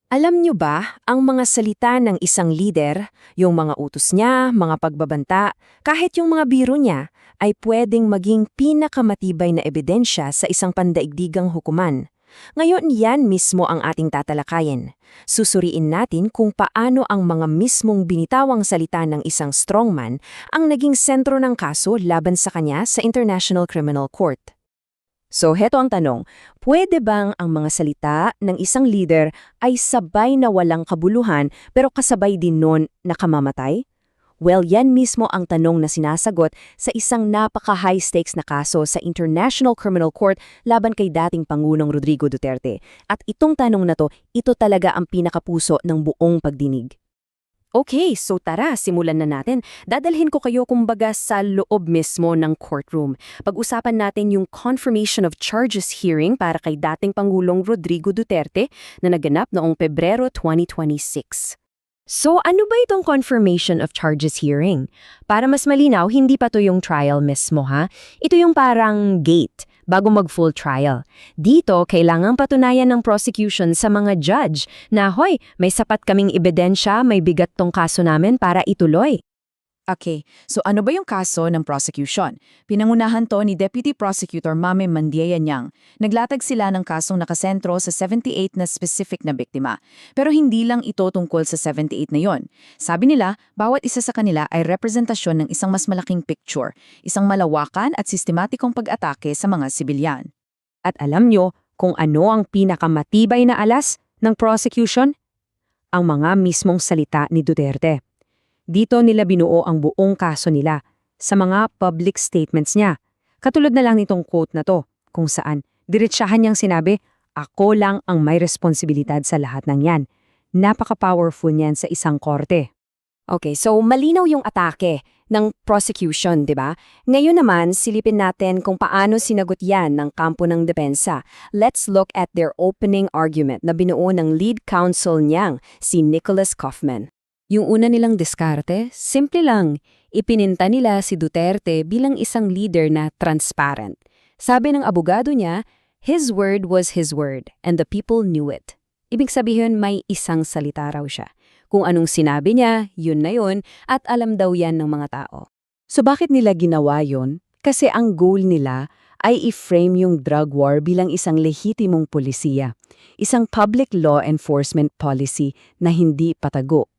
Alam nyo ba, ang mga salita ng isang lider, yung mga utos niya, mga pagbabanta, kahit yung mga biro niya, ay pwedeng maging pinakamatibay na ebidensya sa isang pandaigdigang hukuman. Ngayon yan mismo ang ating tatalakayin. Susuriin natin kung paano ang mga mismong binitawang salita ng isang strongman ang naging sentro ng kaso laban sa kanya sa International Criminal Court. So, heto ang tanong, pwede bang ang mga salita ng isang leader ay sabay na walang kabuluhan pero kasabay din nun nakamamatay? Well, yan mismo ang tanong na sinasagot sa isang napaka-high stakes na kaso sa International Criminal Court laban kay dating Pangulong Rodrigo Duterte. At itong tanong na to, ito talaga ang pinakapuso ng buong pagdinig. Okay, so tara, simulan na natin. Dadalhin ko kayo kumbaga sa loob mismo ng courtroom. Pag-usapan natin yung confirmation of charges hearing para kay dating Pangulong Rodrigo Duterte na naganap noong Pebrero 2026. So ano ba itong confirmation of charges hearing? Para mas malinaw, hindi pa to yung trial mismo ha. Ito yung parang gate bago mag-full trial. Dito, kailangang patunayan ng prosecution sa mga judge na, hoy, may sapat kaming ebidensya, may bigat tong kaso namin para ituloy. Okay, so ano ba yung kaso ng prosecution? Pinangunahan to ni Deputy Prosecutor Mame Mandiayanyang. Naglatag sila ng kasong nakasentro sa 78 na specific na biktima. Pero hindi lang ito tungkol sa 78 na yon. Sabi nila, bawat isa sa kanila ay representasyon ng isang mas malaking picture, isang malawakan at sistematikong pag-atake sa mga sibilyan. At alam nyo kung ano ang pinakamatibay na alas ng prosecution? Ang mga mismong salita ni Duterte. Dito nila binuo ang buong kaso nila sa mga public statements niya. Katulad na lang nitong quote na to, kung saan diretsahan niyang sinabi, ako lang ang may responsibilidad sa lahat ng yan. Napaka-powerful niyan sa isang korte. Okay, so malinaw yung atake ng prosecution, di ba? Ngayon naman, silipin natin kung paano sinagot yan ng kampo ng depensa. Let's look at their opening argument na binuo ng lead counsel niyang, si Nicholas Kaufman. Yung una nilang diskarte, simple lang. Ipininta nila si Duterte bilang isang leader na transparent. Sabi ng abogado niya, his word was his word and the people knew it. Ibig sabihin may isang salita raw siya. Kung anong sinabi niya, yun na yun at alam daw yan ng mga tao. So bakit nila ginawa yun? Kasi ang goal nila ay i-frame yung drug war bilang isang lehitimong polisiya. Isang public law enforcement policy na hindi patago.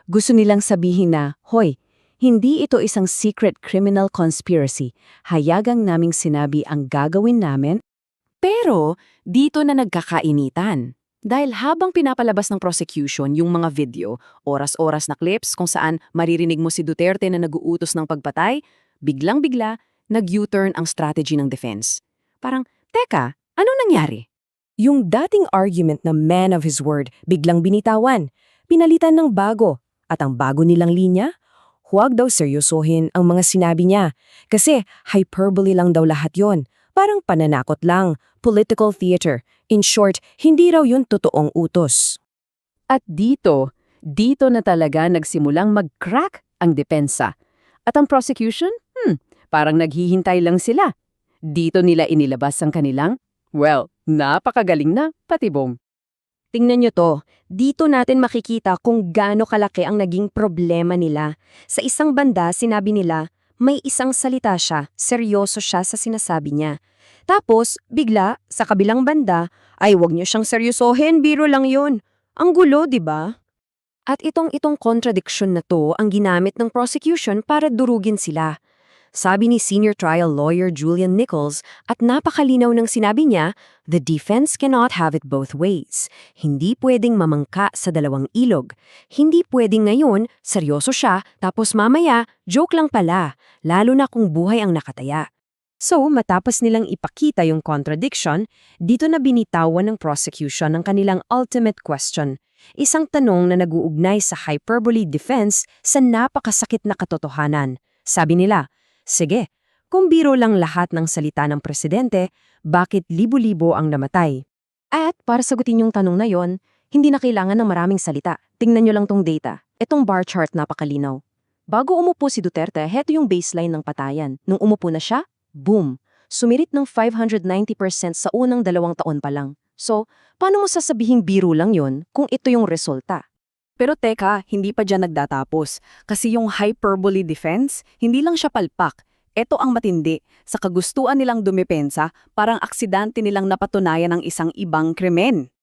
Gusto nilang sabihin na, hoy, hindi ito isang secret criminal conspiracy. Hayagang naming sinabi ang gagawin namin. Pero dito na nagkakainitan. Dahil habang pinapalabas ng prosecution yung mga video, oras-oras na clips kung saan maririnig mo si Duterte na nag-uutos ng pagpatay, biglang-bigla, nag-U-turn ang strategy ng defense. Parang, teka, ano nangyari? Yung dating argument na man of his word biglang binitawan, pinalitan ng bago. At ang bago nilang linya, huwag daw seryosohin ang mga sinabi niya. Kasi hyperbole lang daw lahat yon. Parang pananakot lang, political theater. In short, hindi raw yun totoong utos. At dito na talaga nagsimulang mag-crack ang depensa. At ang prosecution? Parang naghihintay lang sila. Dito nila inilabas ang kanilang, well, napakagaling na patibong. Tingnan nyo to, dito natin makikita kung gaano kalaki ang naging problema nila. Sa isang banda, sinabi nila, may isang salita siya, seryoso siya sa sinasabi niya. Tapos, bigla, sa kabilang banda, ay wag nyo siyang seryosohin, biro lang yun. Ang gulo, di ba? At itong contradiction na to ang ginamit ng prosecution para durugin sila. Sabi ni senior trial lawyer Julian Nichols at napakalinaw ng sinabi niya, the defense cannot have it both ways. Hindi pwedeng mamangka sa dalawang ilog. Hindi pwedeng ngayon, seryoso siya, tapos mamaya, joke lang pala, lalo na kung buhay ang nakataya. So, matapos nilang ipakita yung contradiction, dito na binitawan ng prosecution ang kanilang ultimate question. Isang tanong na nag-uugnay sa hyperbole defense sa napakasakit na katotohanan. Sabi nila, sige, kung biro lang lahat ng salita ng presidente, bakit libo-libo ang namatay? At para sagutin yung tanong na yon, hindi na kailangan ng maraming salita. Tingnan nyo lang tong data. Itong bar chart napakalinaw. Bago umupo si Duterte, heto yung baseline ng patayan. Nung umupo na siya, boom! Sumirit ng 590% sa unang 2 taon pa lang. So, paano mo sasabihing biro lang yon kung ito yung resulta? Pero teka, hindi pa dyan nagdatapos. Kasi yung hyperbole defense, hindi lang siya palpak. Ito ang matindi. Sa kagustuhan nilang dumepensa, parang aksidente nilang napatunayan ng isang ibang krimen.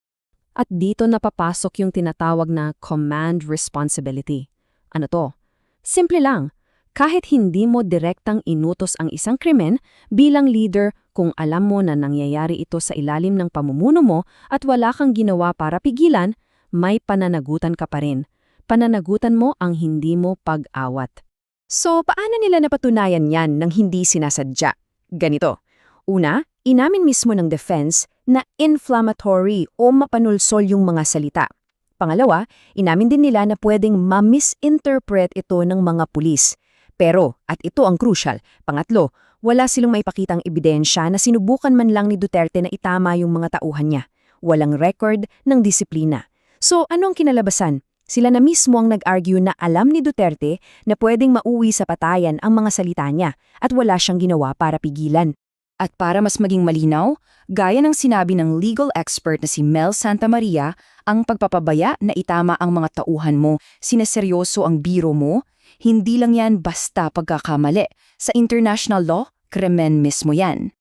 At dito napapasok yung tinatawag na command responsibility. Ano to? Simple lang. Kahit hindi mo direktang inutos ang isang krimen, bilang leader, kung alam mo na nangyayari ito sa ilalim ng pamumuno mo at wala kang ginawa para pigilan, may pananagutan ka pa rin. Pananagutan mo ang hindi mo pag-awat. So, paano nila napatunayan yan nang hindi sinasadya? Ganito. Una, inamin mismo ng defense na inflammatory o mapanulsol yung mga salita. Pangalawa, inamin din nila na pwedeng ma-misinterpret ito ng mga pulis. Pero, at ito ang crucial, pangatlo, wala silang maipakitang ebidensya na sinubukan man lang ni Duterte na itama yung mga tauhan niya. Walang record ng disiplina. So, ano ang kinalabasan? Sila na mismo ang nag-argue na alam ni Duterte na pwedeng mauwi sa patayan ang mga salita niya at wala siyang ginawa para pigilan. At para mas maging malinaw, gaya ng sinabi ng legal expert na si Mel Santamaria, ang pagpapabaya na itama ang mga tauhan mo, sineseryoso ang biro mo, hindi lang yan basta pagkakamali. Sa international law, krimen mismo yan.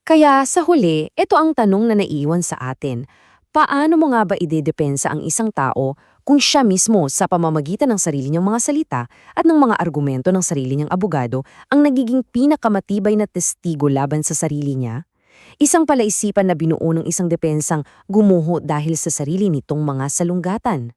Kaya sa huli, ito ang tanong na naiwan sa atin. Paano mo nga ba idedepensa ang isang tao kung siya mismo sa pamamagitan ng sarili niyang mga salita at ng mga argumento ng sarili niyang abogado ang nagiging pinakamatibay na testigo laban sa sarili niya? Isang palaisipan na binuo ng isang depensang gumuho dahil sa sarili nitong mga salunggatan.